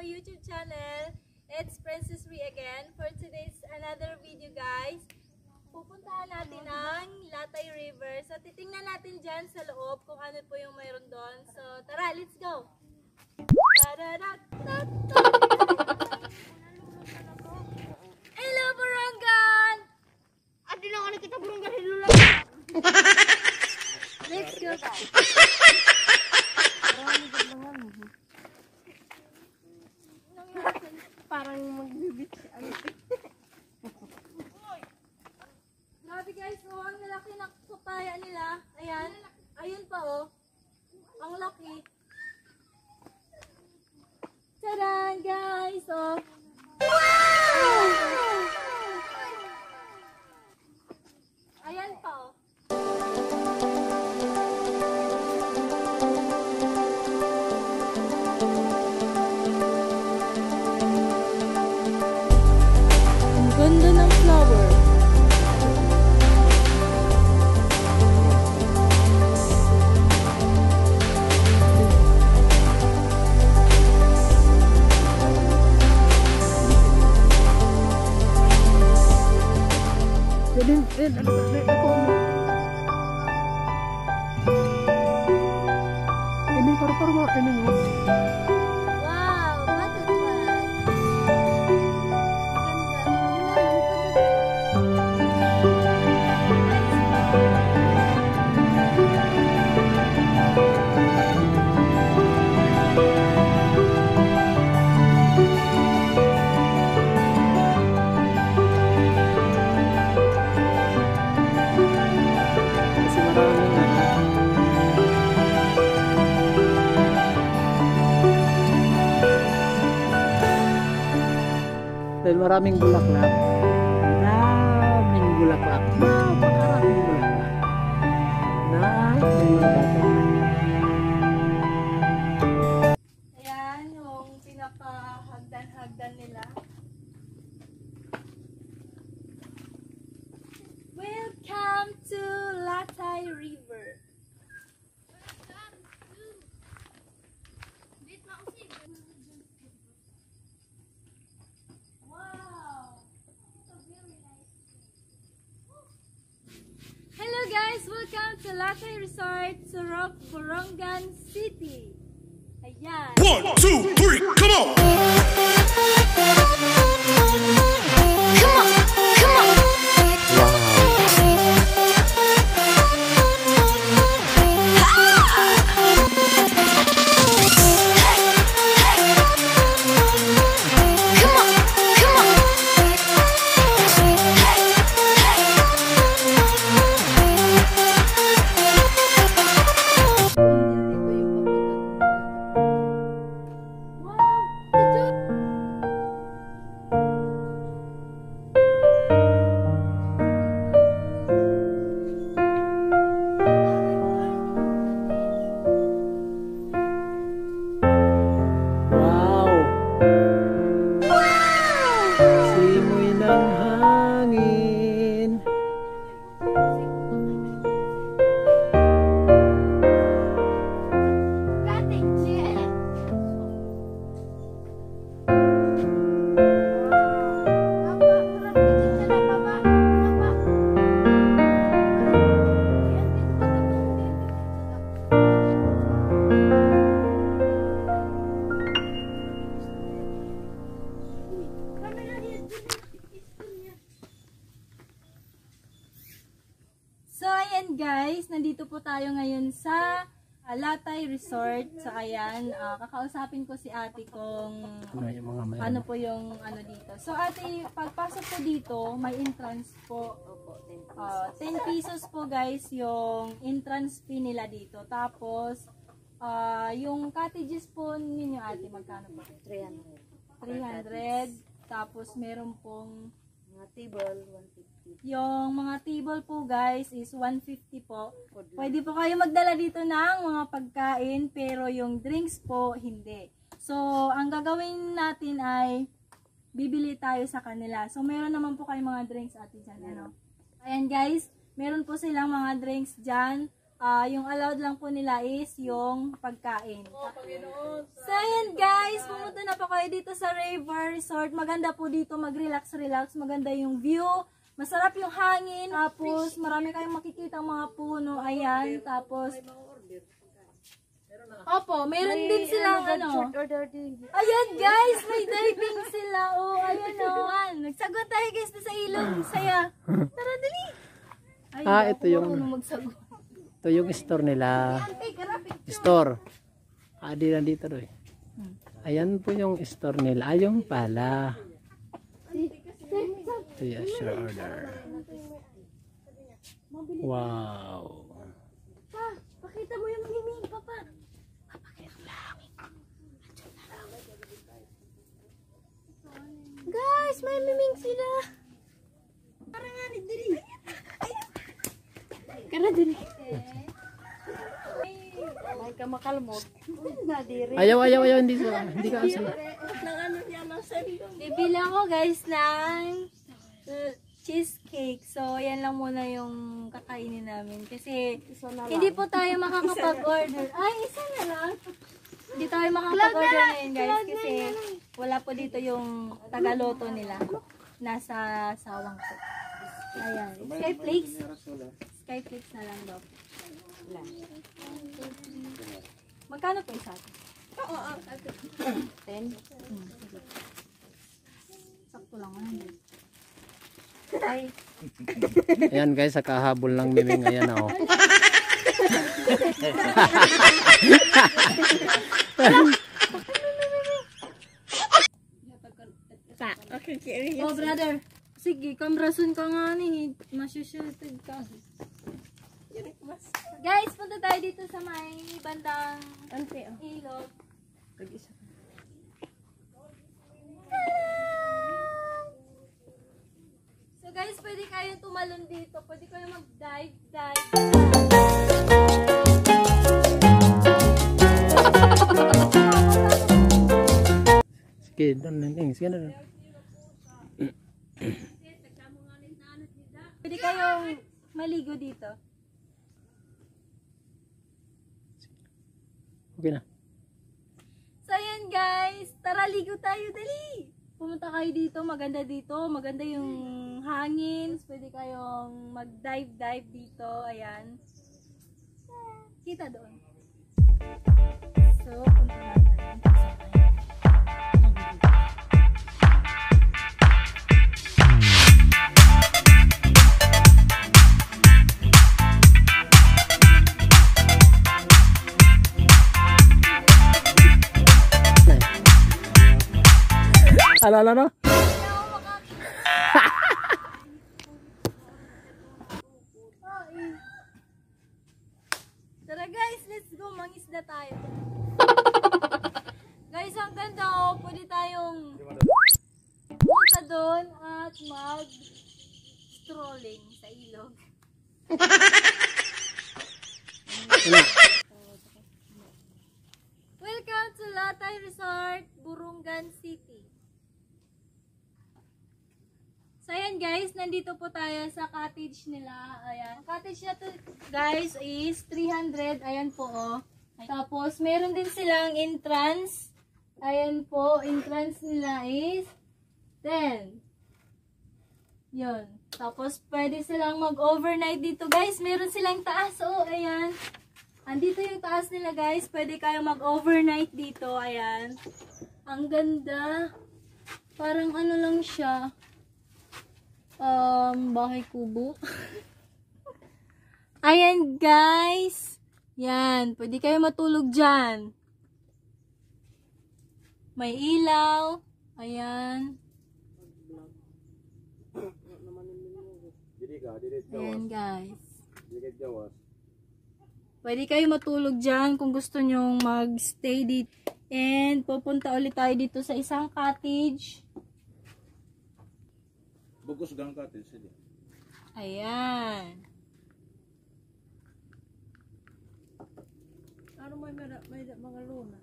my YouTube channel. It's Princess Ree again. For today's another video guys, pupuntahan natin ang Latay River. So titingnan natin dyan sa loob kung ano po yung mayroon doon. So tara, let's go! Hello Borongan! Adi lang ano kita Borongan, hello lang. Let's go guys! Parang magbibit si ano. Grabe guys, oh, ang lalaki ng papaya nila. Ayan, ayun pa oh. Ang laki. Tadaan guys, oh. Wow! Ayan pa oh. Ang ganda ng flower. Wow, butterfly. Dahil maraming bulaklak. Maraming bulaklak. Napakaraming bulaklak. Ayan, yung pinaka-hagdan-hagdan nila. Welcome to Latay River. Wow! Hello guys! Welcome to Latay Resort, Sorok, Borongan City. Ayan. 1, 2, 3, come on! Simoy ng hangin. So ayan guys, nandito po tayo ngayon sa Latay Resort. So ayan, kakausapin ko si ate kung ano po yung ano dito. So ate, pagpasok po dito, may entrance po. 10 pesos po guys yung entrance fee nila dito. Tapos, yung cottages po ninyo ate, magkano po? 300. Tapos meron pong Mga table, 150. yung mga table po guys is 150 po. Pwede po kayo magdala dito ng mga pagkain pero yung drinks po hindi. So ang gagawin natin ay bibili tayo sa kanila. So meron naman po kayong mga drinks ate dyan. Ano? Ayan guys, meron po silang mga drinks dyan. yung allowed lang po nila is yung pagkain. So ayan guys, pumunta na po kayo dito sa River Resort. Maganda po dito, mag-relax-relax. Maganda yung view. Masarap yung hangin. Tapos marami kayong makikita mga puno. Ayan. Tapos opo, meron din silang ano. Ayan guys, may diving sila. Oh, ayan oh. Nagsagot tayo guys sa ilog. Saya. Tara dali. Ay, Ito yung magsagot. ito yung store nila. Store. Di nandito doy. Ayan po yung store nila. Ayun pala. Ito yung assure order. Wow. Pa, pakita mo yung miming, papa. Guys, may miming sila. Parang nga ni diri. Kana diri. May ka makalmot. Na diri. Ayaw, hindi ka asal. Nang ano niya na sa Bibilang ko guys ng cheesecake. So, yan lang muna yung kakainin namin. Kasi, hindi po tayo makakapag-order. Ay, isa na lang. Hindi tayo makakapag-order ngayon guys. Kasi, wala po dito yung tagaloto nila. Nasa sawang po. Ayan. Skyflakes. Skyflakes na lang daw. Magkano po isa? 10? Sakto lang. Ay. Ayan guys, sa kahabol ng miming. Ayan oh. Oh brother. Sige, kamrasun ka nga ni. Masyushulted ka. Guys, punta tayo dito sa may bandang ilog. So guys, pwede kayong tumalon dito. Pwede kayong mag-dive. Sige, doon. Sige na. Pwede kayong maligo dito. Okay na. So ayan guys, tara ligo tayo, dali! Pumunta kayo dito, maganda yung hangin, pwede kayong mag-dive dito, ayan. Kita doon. So, punta natin. Ano? Tara guys, let's go, mangisda tayo. Guys, ang ganda oh, pwede tayong punta doon at mag-strolling sa ilog. Welcome to Latay Resort, Burungan City. So ayan guys, nandito po tayo sa cottage nila. Ayan. Ang cottage na to guys is 300. Ayan po oh. Tapos meron din silang entrance. Ayan po, entrance nila is 10. Yun. Tapos pwede silang mag-overnight dito guys. Meron silang taas oh. Ayan. Andito yung taas nila guys. Pwede kayo mag-overnight dito. Ayan. Ang ganda. Parang ano lang siya. Bahay kubo. Ayan guys. Yan. Pwede kayo matulog dyan. May ilaw. Ayan. Ayan guys. Pwede kayo matulog dyan kung gusto nyong mag-stay dito. And pupunta ulit tayo dito sa isang cottage. Bugos gang cottage sila. Ayan. Ano may mga luna?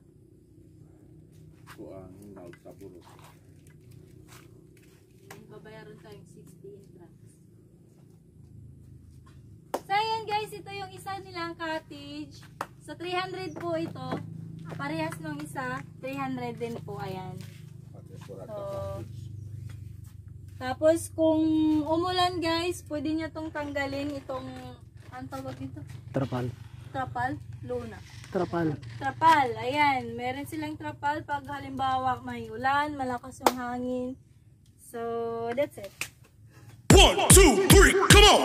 Kuang naud sa puro. Babayaran tayong 60 entrance. So ayan guys, ito yung isa nilang cottage. So 300 po ito. Parehas nung isa, 300 din po, ayan. So, tapos kung umulan guys, pwede nyo tong tanggalin itong, ang tawag dito? Trapal. Trapal? Luna. Trapal. Trapal, ayan. Meron silang trapal pag halimbawa may ulan, malakas yung hangin. So, that's it. 1, 2, 3, come on!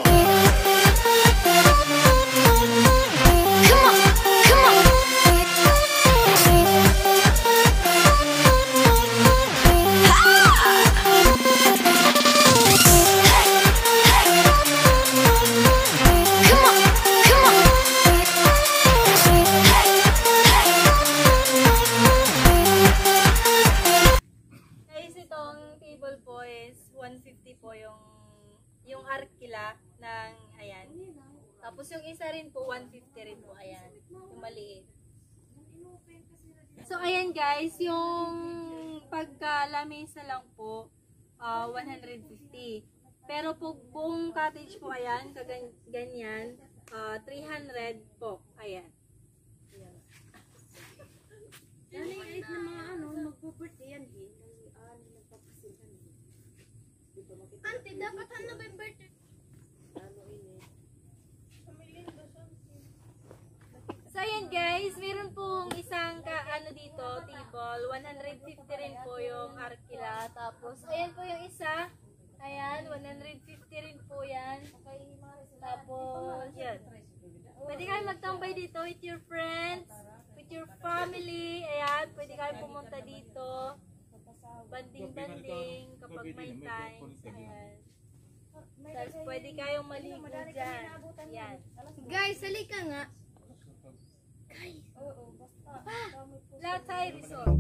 Guys, itong table po is 150 po yung arkila ng, ayan. Tapos yung isa rin po, 150 rin po, ayan. Yung maliit. So, ayan guys, yung pagkalamesa lang po, 150. Pero po, buong cottage po, ayan, ganyan, 300 po, ayan. Yan yung kahit na mga magpo-birthday yan eh. Nagpapasintan eh. Auntie, dapat na ba yung birthday? So ayan guys, meron pong isang dito, table, 150 rin po yung arkila. Tapos ayan po yung isa, ayan, 150 rin po yan. Tapos yan. Pwede kayo magtambay dito with your friends, with your family, ayan, pwede kayo pumunta dito. Banding-banding kapag may time, ayan. Tapos pwede kayong maligo dyan. Yan. Guys, halika nga. Latay Resort.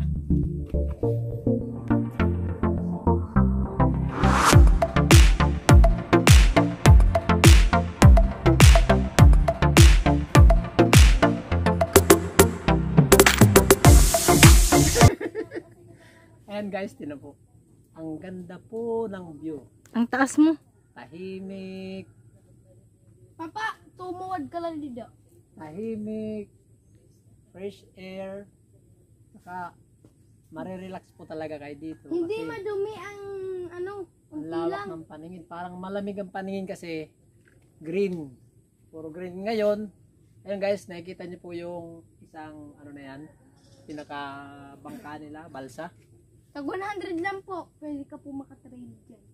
Ayan guys, tinan po. Ang ganda po ng view. Ang taas mo. Tahimik. Papa, tumuwad ka lang dito. Tahimik. Fresh air. Saka marirelax po talaga kayo dito. Hindi Kasi madumi ang ang unti lawak lang. ng paningin. Parang malamig ang paningin kasi green. Puro green. Ngayon, ayun guys, nakikita niyo po yung isang ano na yan. Pinakabangka nila, balsa. Tag 100 lang po. Pwede ka po makatrade dyan.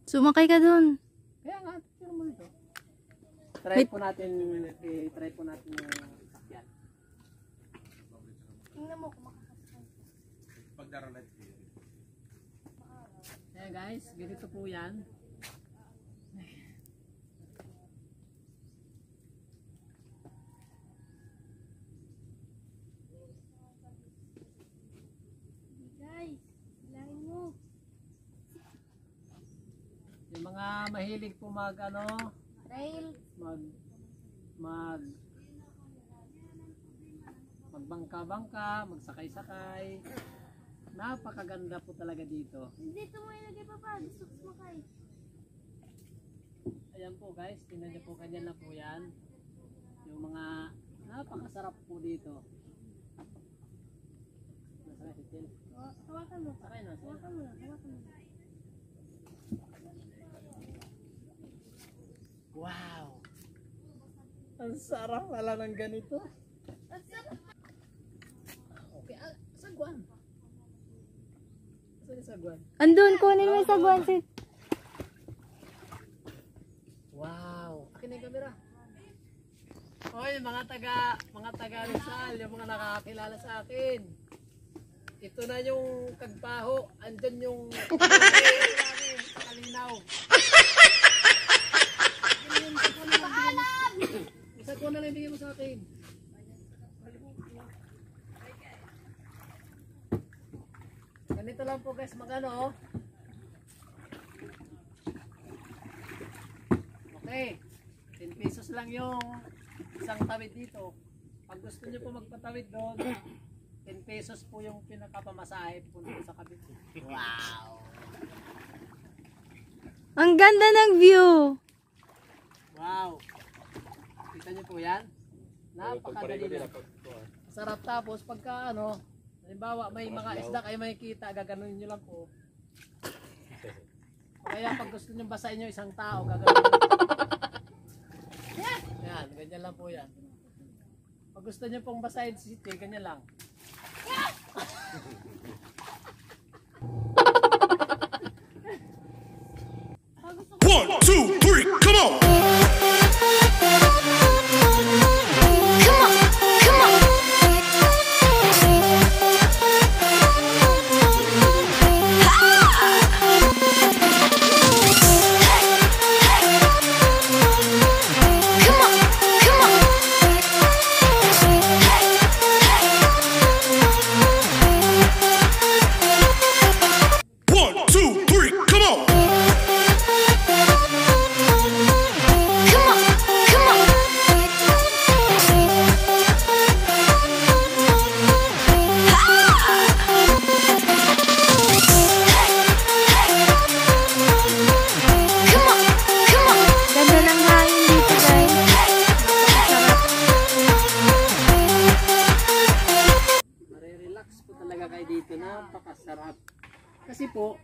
Sumakay ka dun. Kaya nga, picture mo ito. Try po natin yung sakyan. Tingnan mo kung makakasakay. Pagdaralat. Kaya guys, ganito po yan. Guys, bilangin mo. Yung mga mahilig po Trail. magbangka-bangka, magsakay-sakay. Napakaganda po talaga dito. Dito mo ilagay papa. Gusto ko sumakay. Ayan po guys, tingnan niyo po, ganyan na po yan. Yung mga napakasarap po dito. Nasakay si Til. Hawakan mo. Sakay na siya. Hawakan mo na. Hawakan mo na. Wow! Ang sarap pala ng ganito. Okay, sagwan. Saan yung sagwan? Andun, kunin mo yung sagwan. Wow! Akin na yung camera. Hoy, mga taga Rizal, yung mga nakakakilala sa akin. Ito na yung Kagbaho, andyan yung namin, sa Kalinaw. Isa ko na lang bigyan mo sa akin. Ganito lang po guys, magano. Okay, 10 pesos lang yung isang tawid dito. Pag gusto nyo po magpatawid doon, 10 pesos po yung pinakapamasahe po sa kabit. Wow! Ang ganda ng view. Wow! Kita nyo po po yan. Napakadali lang. Sarap, tapos pagka ano, halimbawa may mga isda kayo makikita, gaganunin nyo lang po. Kaya pag gusto nyo basahin nyo isang tao, gaganunin nyo. Yan, ganyan lang po yan. Pag gusto nyo pong basahin si City, ganyan lang. One, two, three, come on! One, two, three, come on! Ganda ng hangin dito guys. Marirelax po talaga kayo dito, napakasarap. Kasi po,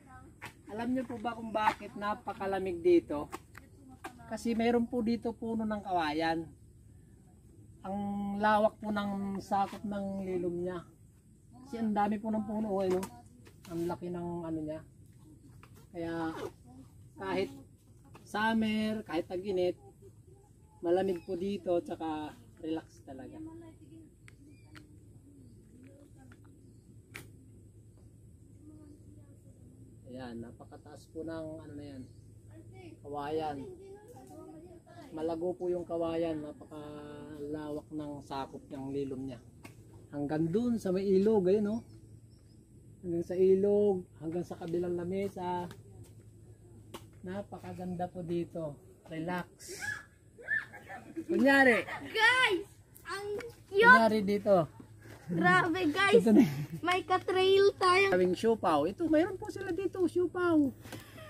alam niyo po ba kung bakit napakalamig dito? Kasi mayroon po dito puno ng kawayan. Ang lawak po ng sakop ng lilom niya. Kasi ang dami po ng puno, no? Ang laki ng ano niya. Kaya kahit summer, kahit tag-init, malamig po dito, tsaka relax talaga. Ayan, napakataas po ng ano na yan, kawayan. Malago po yung kawayan, napakalawak ng sakop ng lilom niya. Hanggang dun sa may ilog, ayun, no? Hanggang sa ilog, hanggang sa kabilang lamesa. Napakaganda po dito. Relax. Kunyari. Guys! Ang cute! Kunyari dito. Grabe guys! Ito na. May ka-trail tayo. Gawing siopaw. Ito, mayroon po sila dito, siopaw.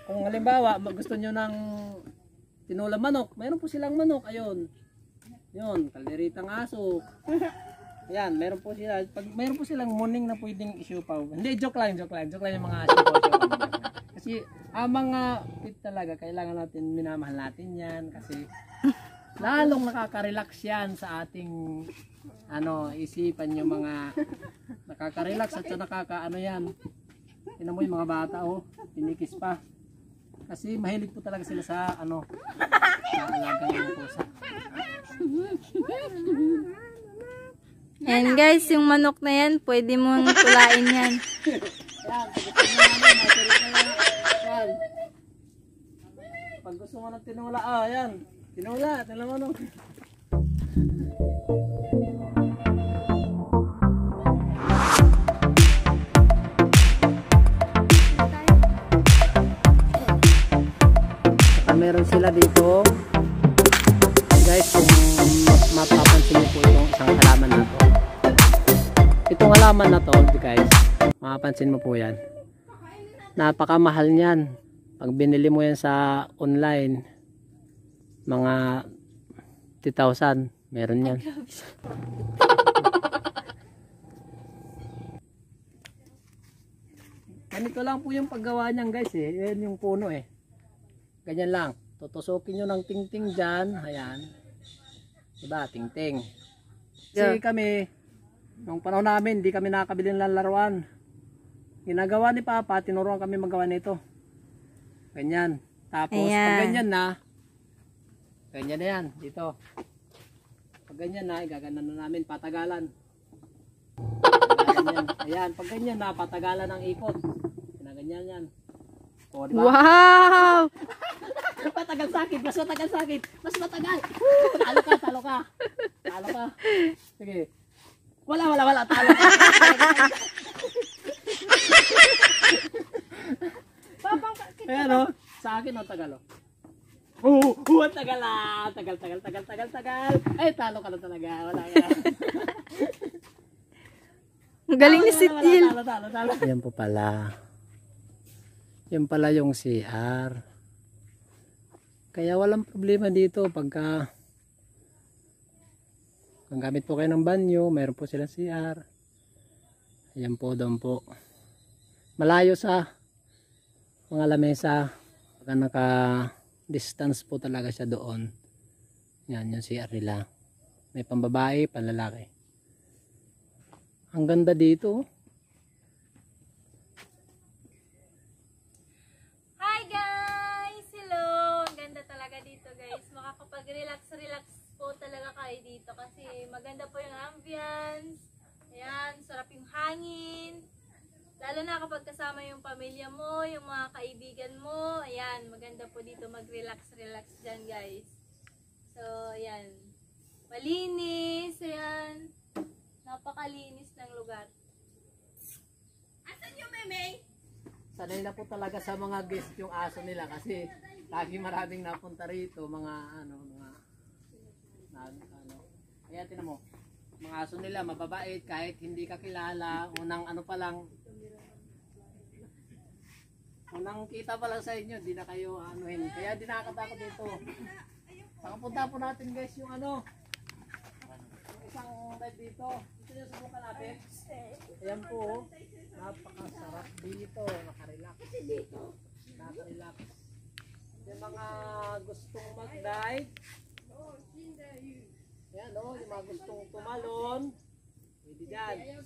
Kung halimbawa, gusto nyo ng tinulang manok, mayroon po silang manok. Ayun. Yun, kalderitang aso. Ayan, mayroon po sila. Pag mayroon po silang muning na pwedeng isiopaw. Hindi, joke lang yung mga siopaw. Kasi ang mga pit talaga, kailangan natin, minamahal natin yan. Kasi lalong nakaka-relax yan sa ating isipan yung mga nakaka-relax at nakaka-ano yan. Tingnan mo yung mga bata, pinikis pa. Kasi mahilig po talaga sila sa sa alagang ng pusa. And guys, yung manok na yan, pwede mong tulain yan. Yan, pag gusto mo ng tinula, yan. Tinula, tingnan mo no. Meron sila dito guys, kung mapapansin niyo po itong isang halaman na to, itong halaman na to guys, mapapansin mo po yan, napakamahal niyan. Pag binili mo yan sa online, mga 2,000 meron yan. Ganito lang po yung paggawa niyan guys, yan yung puno ganyan lang, tutusukin nyo ng ting-ting dyan, ayan, diba, ting-ting. Kasi kami, nung panahon namin, hindi kami nakabili ng laruan. Ginagawa ni Papa, tinuruan kami magawa nito. Ganyan. Tapos, pag ganyan na yan, dito. Pag ganyan na, igaganan na namin, patagalan. Yan. Ayan, pag ganyan na, patagalan ng ikot. Ginaganyan yan. O, diba? Wow! Matagal sakit, mas matagal sakit, mas matagal. Talo ka. Sige. Wala, talo ka. Ayan sa akin tagal ang tagal tagal. Ay, talo ka na talaga, wala ka. Galing ni Sitil. Talo. Yan po pala. Yan pala yung CR. Kaya walang problema dito pagka Kung gamit po kayo ng banyo, mayroon po silang CR. Ayan po, doon po. Malayo sa mga lamesa. Pagka naka-distance po talaga siya doon. Yan, yung CR nila. May pambabae, panlalaki. Ang ganda dito. Hi guys! Hello! Ang ganda talaga dito guys. Makakapag-relax po talaga kayo dito kasi maganda po yung ambience. Ayan, sarap yung hangin. Lalo na kapag kasama yung pamilya mo, yung mga kaibigan mo. Ayan, maganda po dito mag-relax dyan guys. So, ayan. Malinis. Ayan. Napakalinis ng lugar. Asan yung meme? Sanay na po talaga sa mga guest yung aso nila kasi lagi maraming napunta rito, mga ayan, tinan mo, mga aso nila mababait kahit hindi ka kilala, unang kita pa lang sa inyo, di na kayo anuhin, kaya di nakakatakot dito. Saka punta po natin guys yung yung isang ride dito. Gusto nyo subukan natin? Ayan po, napakasarap dito, nakarelax. Nakarelax. Yung mga gustong mag-dive, ayan o, yung mga gustong tumalon, pwede dyan.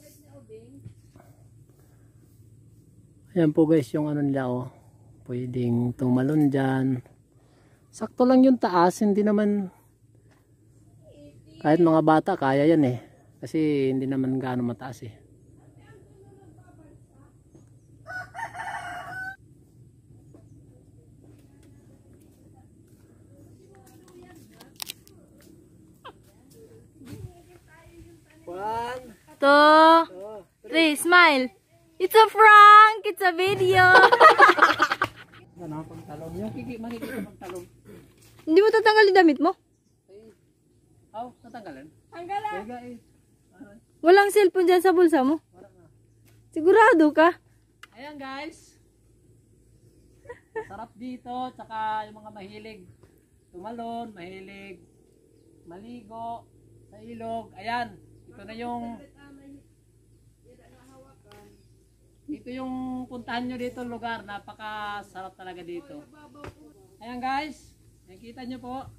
Ayan po guys yung nila o, pwedeng tumalon dyan. Sakto lang yung taas, hindi naman, kahit mga bata kaya yan eh, kasi hindi naman gaano mataas eh. One, 2, 3, smile! It's a prank! It's a video! ano, pagtalong. Yung makikita pagtalong. Hindi mo tatanggal yung damit mo? Oh, natanggalan? Tanggalan! Tega eh. Walang cellphone dyan sa bulsa mo? Wala na. Sigurado ka? Ayan guys. Sarap dito. Tsaka yung mga mahilig tumalon, mahilig maligo sa ilog. Ayan. Ito yung puntahan nyo dito lugar. Napakasarap talaga dito. Ayan guys. Nakikita nyo po.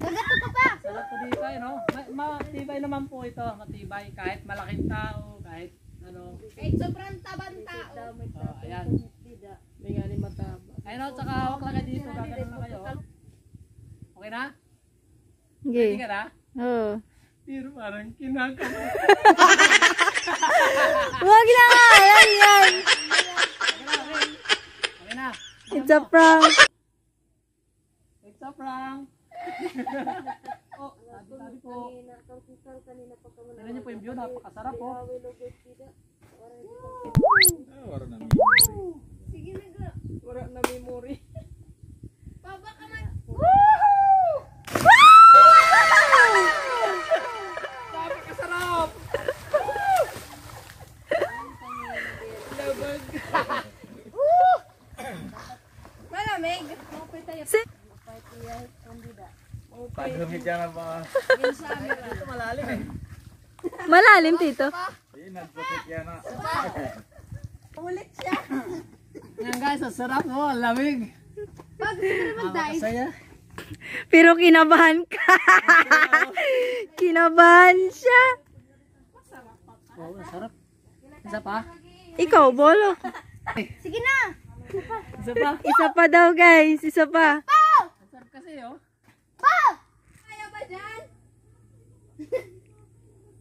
Gagato ka pa! Sarap po dito, no? Matibay naman po ito, matibay kahit malaking tao, kahit ano. Kahit sobrang tabang tao. Ayan. May nga ni mataba. Ayun, no, tsaka hawak lang kayo dito, gagano'n na kayo. Okay na? Okay. Hindi ka na? Oo. Pero parang kinakama. Huwag na! Yan! Okay na. It's a prank! It's a prank. Oh, sabi po. Tignan niyo po yung view, napakasarap po. Wala na. Sige na ga. Wala na memory. Baba ka man. Napakasarap! Labag. Malamig. Paglamig ka na ba? Ito malalim eh. Malalim, tito. Hindi, nagputik yan na. Ulit siya. Yan guys, ang sarap mo, ang lamig. Pag siguro mag-dive. Masaya. Pero kinabahan ka. Kinabahan siya. Oo, ang sarap. Isa pa? Ikaw, bolo. Sige na. Isa pa? Isa pa daw, guys. Isa pa. Ang sarap kasi oh. Pa! Kaya ba dyan?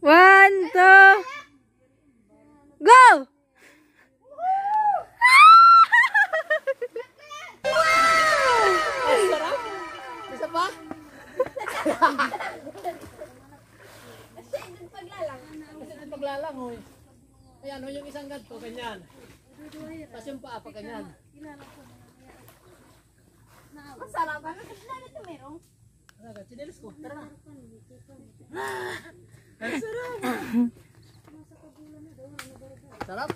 1, 2, go! Ang sarap. Isa pa? Kasi doon paglalang. Kasi ito paglalang oh. Ayan oh, yung isang ganito, ganyan. Tapos yung paa pa ganyan. Masarap. Ano kasi na ito merong? Ano, chinelis ko. Tara na. Sarap.